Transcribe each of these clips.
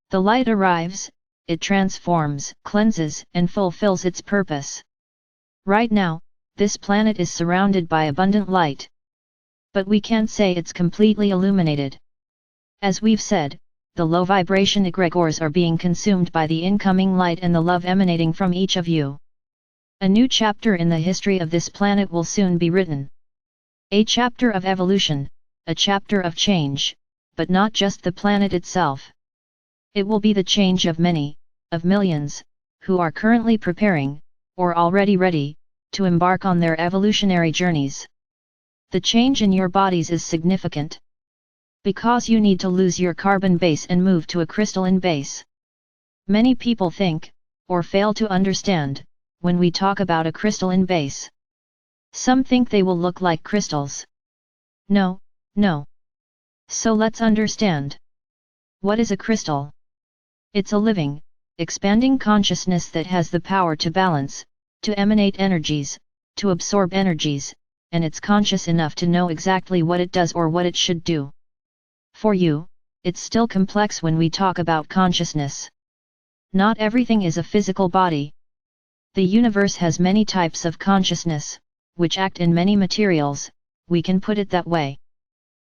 The light arrives, it transforms, cleanses, and fulfills its purpose. Right now, this planet is surrounded by abundant light. But we can't say it's completely illuminated. As we've said, the low vibration egregores are being consumed by the incoming light and the love emanating from each of you. A new chapter in the history of this planet will soon be written. A chapter of evolution, a chapter of change, but not just the planet itself. It will be the change of many, of millions, who are currently preparing, or already ready, to embark on their evolutionary journeys. The change in your bodies is significant. Because you need to lose your carbon base and move to a crystalline base. Many people think, or fail to understand, when we talk about a crystalline base. Some think they will look like crystals. No. So let's understand. What is a crystal? It's a living, expanding consciousness that has the power to balance, to emanate energies, to absorb energies, and it's conscious enough to know exactly what it does or what it should do. For you, it's still complex when we talk about consciousness. Not everything is a physical body. The universe has many types of consciousness, which act in many materials, we can put it that way.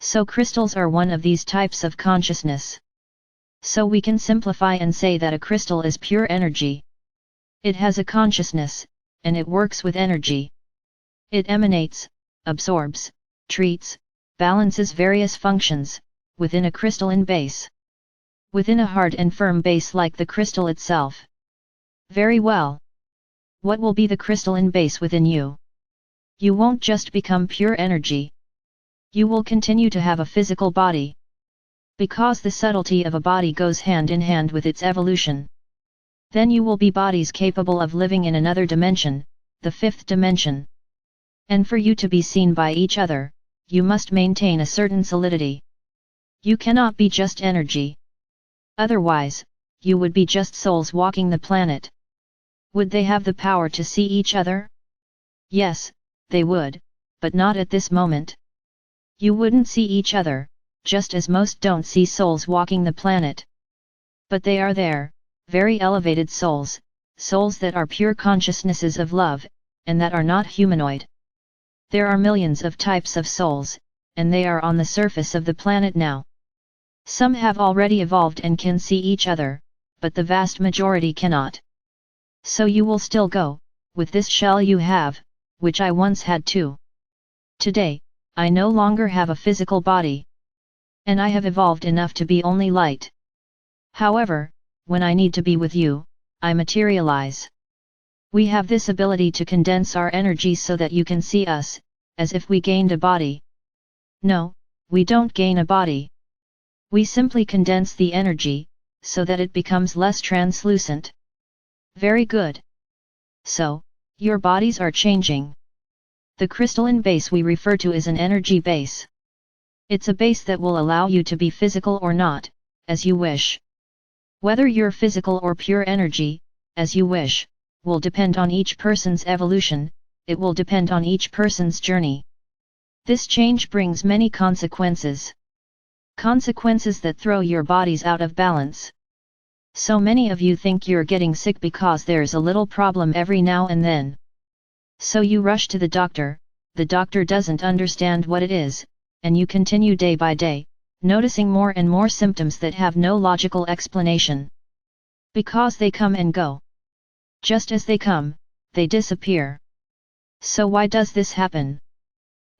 So crystals are one of these types of consciousness. So we can simplify and say that a crystal is pure energy. It has a consciousness, and it works with energy. It emanates, absorbs, treats, balances various functions, within a crystalline base. Within a hard and firm base like the crystal itself. Very well. What will be the crystalline base within you? You won't just become pure energy. You will continue to have a physical body. Because the subtlety of a body goes hand in hand with its evolution. Then you will be bodies capable of living in another dimension, the fifth dimension. And for you to be seen by each other, you must maintain a certain solidity. You cannot be just energy. Otherwise, you would be just souls walking the planet. Would they have the power to see each other? Yes, they would, but not at this moment. You wouldn't see each other, just as most don't see souls walking the planet. But they are there, very elevated souls, souls that are pure consciousnesses of love, and that are not humanoid. There are millions of types of souls, and they are on the surface of the planet now. Some have already evolved and can see each other, but the vast majority cannot. So you will still go, with this shell you have, which I once had too. Today, I no longer have a physical body. And I have evolved enough to be only light. However, when I need to be with you, I materialize. We have this ability to condense our energy so that you can see us, as if we gained a body. No, we don't gain a body. We simply condense the energy, so that it becomes less translucent. Very good. So, your bodies are changing. The crystalline base we refer to is an energy base. It's a base that will allow you to be physical or not, as you wish. Whether you're physical or pure energy, as you wish, will depend on each person's evolution, it will depend on each person's journey. This change brings many consequences. Consequences that throw your bodies out of balance. So many of you think you're getting sick because there's a little problem every now and then. So you rush to the doctor doesn't understand what it is, and you continue day by day, noticing more and more symptoms that have no logical explanation. Because they come and go. Just as they come, they disappear. So why does this happen?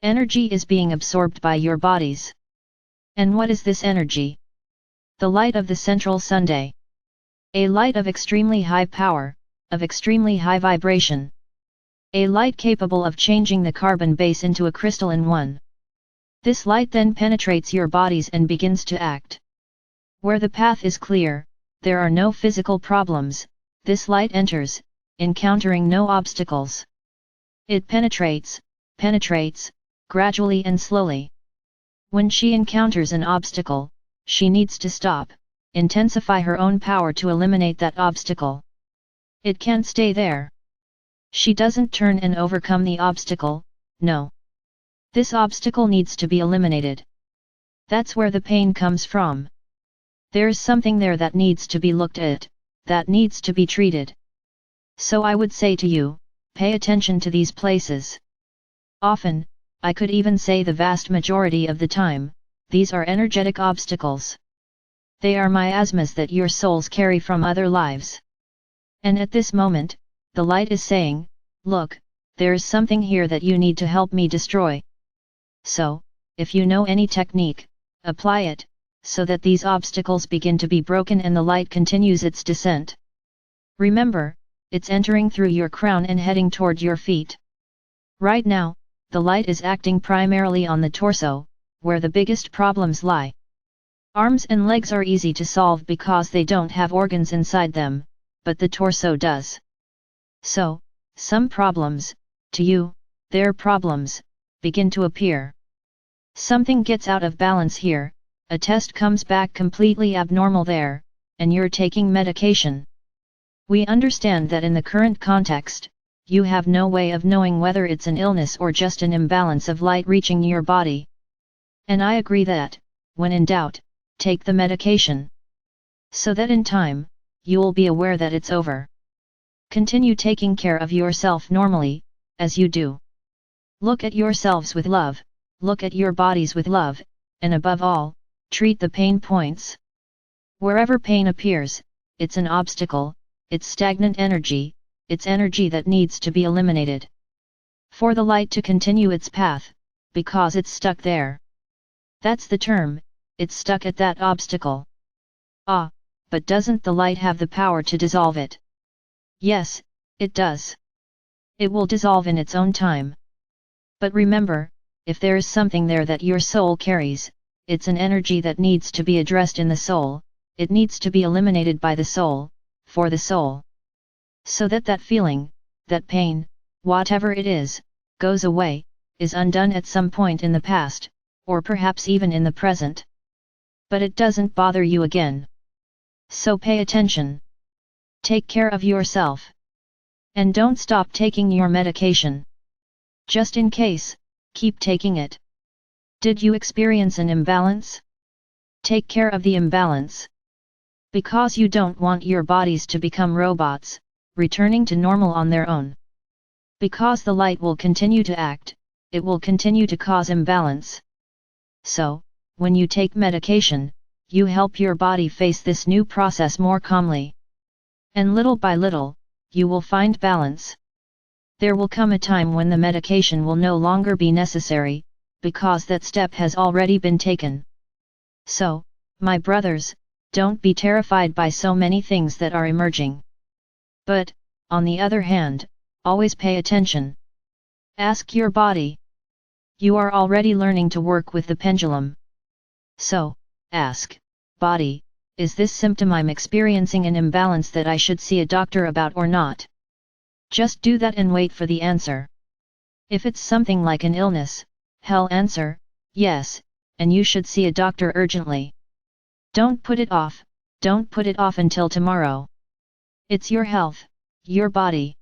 Energy is being absorbed by your bodies. And what is this energy? The light of the central Sunday. A light of extremely high power, of extremely high vibration. A light capable of changing the carbon base into a crystalline one. This light then penetrates your bodies and begins to act. Where the path is clear, there are no physical problems, this light enters, encountering no obstacles. It penetrates, gradually and slowly. When she encounters an obstacle, she needs to stop, intensify her own power to eliminate that obstacle. It can't stay there. She doesn't turn and overcome the obstacle, no. This obstacle needs to be eliminated. That's where the pain comes from. There's something there that needs to be looked at, that needs to be treated. So I would say to you, pay attention to these places. Often, I could even say the vast majority of the time, these are energetic obstacles. They are miasmas that your souls carry from other lives. And at this moment, the light is saying, look, there is something here that you need to help me destroy. So, if you know any technique, apply it, so that these obstacles begin to be broken and the light continues its descent. Remember, it's entering through your crown and heading toward your feet. Right now, the light is acting primarily on the torso, where the biggest problems lie. Arms and legs are easy to solve because they don't have organs inside them, but the torso does. So, some problems, to you, their problems, begin to appear. Something gets out of balance here, a test comes back completely abnormal there, and you're taking medication. We understand that in the current context, you have no way of knowing whether it's an illness or just an imbalance of light reaching your body. And I agree that, when in doubt, take the medication. So that in time, you'll be aware that it's over. Continue taking care of yourself normally, as you do. Look at yourselves with love, look at your bodies with love, and above all, treat the pain points. Wherever pain appears, it's an obstacle, it's stagnant energy, it's energy that needs to be eliminated. For the light to continue its path, because it's stuck there. That's the term, it's stuck at that obstacle. Ah, but doesn't the light have the power to dissolve it? Yes, it does. It will dissolve in its own time. But remember, if there is something there that your soul carries, it's an energy that needs to be addressed in the soul, it needs to be eliminated by the soul, for the soul. So that that feeling, that pain, whatever it is, goes away, is undone at some point in the past, or perhaps even in the present. But it doesn't bother you again. So pay attention. Take care of yourself. And don't stop taking your medication. Just in case, keep taking it. Did you experience an imbalance? Take care of the imbalance. Because you don't want your bodies to become robots, returning to normal on their own. Because the light will continue to act, it will continue to cause imbalance. So, when you take medication, you help your body face this new process more calmly. And little by little, you will find balance. There will come a time when the medication will no longer be necessary, because that step has already been taken. So, my brothers, don't be terrified by so many things that are emerging. But, on the other hand, always pay attention. Ask your body. You are already learning to work with the pendulum. So, ask, body, is this symptom I'm experiencing an imbalance that I should see a doctor about or not? Just do that and wait for the answer. If it's something like an illness, hell answer, yes, and you should see a doctor urgently. Don't put it off, don't put it off until tomorrow. It's your health, your body.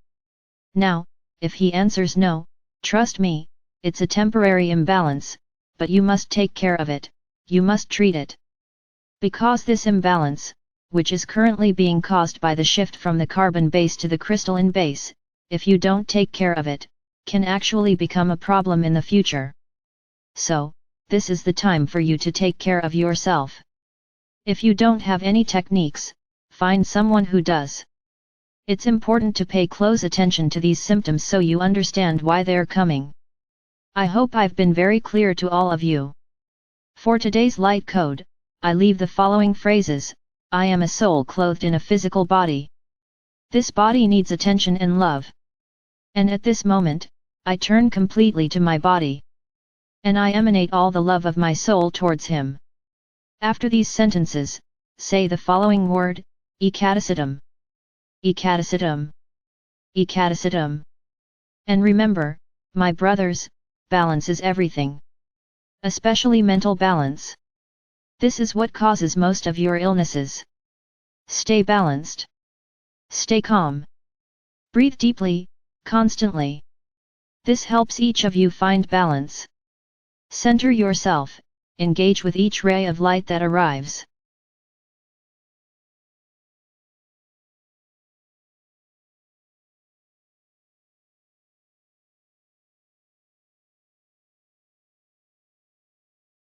Now, if he answers no, trust me, it's a temporary imbalance, but you must take care of it, you must treat it. Because this imbalance, which is currently being caused by the shift from the carbon base to the crystalline base, if you don't take care of it, can actually become a problem in the future. So, this is the time for you to take care of yourself. If you don't have any techniques, find someone who does. It's important to pay close attention to these symptoms so you understand why they're coming. I hope I've been very clear to all of you. For today's light code, I leave the following phrases: I am a soul clothed in a physical body. This body needs attention and love. And at this moment, I turn completely to my body. And I emanate all the love of my soul towards him. After these sentences, say the following word: ekadasitam. Ekadasitam. Ekadasitam. And remember, my brothers, balance is everything. Especially mental balance. This is what causes most of your illnesses. Stay balanced. Stay calm. Breathe deeply, constantly. This helps each of you find balance. Center yourself, engage with each ray of light that arrives.